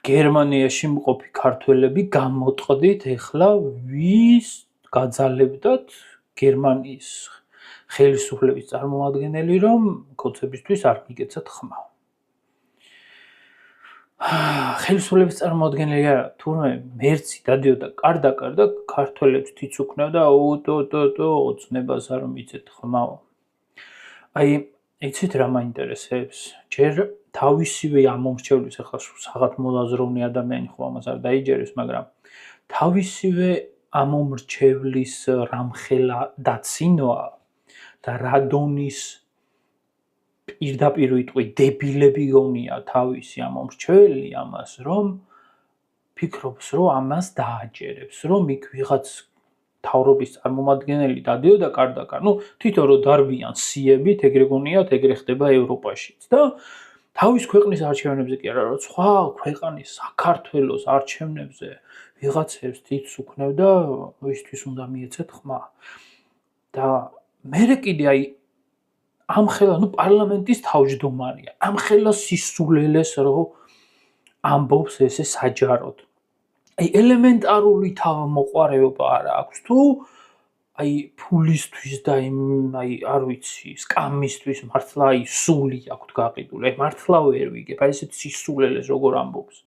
გერმანიაში მყოფი ქართველები გამოტყდით ეხლა ვის გაძალებდათ გერმანიის ხელისუფლების წარმომადგენელი, რომ ქოცებისთვის არ მიგეცათ ხმა. ხელისუფლების წარმომადგენელი არა, თურმე მერცი დადიოდა კარდა ქართველებს თიც უქნევდა ოცნებას არ მიცეთ ხმაო. აი, იცით რა მაინტერესებს? ჯერ თავისივე ამომრჩევლის, ახლა საღად მოლაზროვნე ადამიანი ხო ამას არ დაიჯერებს, მაგრამ თავისივე ამომრჩევლის რამხელა დაცინვა და რადონის პირდაპირ ვიტყვი დებილები გონია თავისი ამომრჩეველი ამას, რომ ფიქრობს, რომ ამას დააჯერებს, რომ იქ ვიღაც თავრობის წარმომადგენელი დადიოდა კარდაკარ, თვითონ რო დარბიან სიებით, ეგრე გონიათ, ეგრე ხდება ევროპაშიც და თავის ქვეყნის არჩევნებზე კი არა, რომ სხვა ქვეყნის საქართველოს არჩევნებზე ვიღაცებს თითს უქნევდა, ვისთვის უნდა მიეცეთ ხმა. და მერე კიდე აი ამხელა პარლამენტის თავმჯდომარეა, ამხელა სისულელეს რო ამბობს ესე საჯაროდ. აი ელემენტარული თავმოყარეობა არ აქვს თუ აი ფულისთვის და აი არ ვიცი, სკამისთვის მართლა აი სული აქვს გაყიდული. აი მართლა ვერ ვიგებ, აი ესეთ სისულელეს როგორ ამბობს.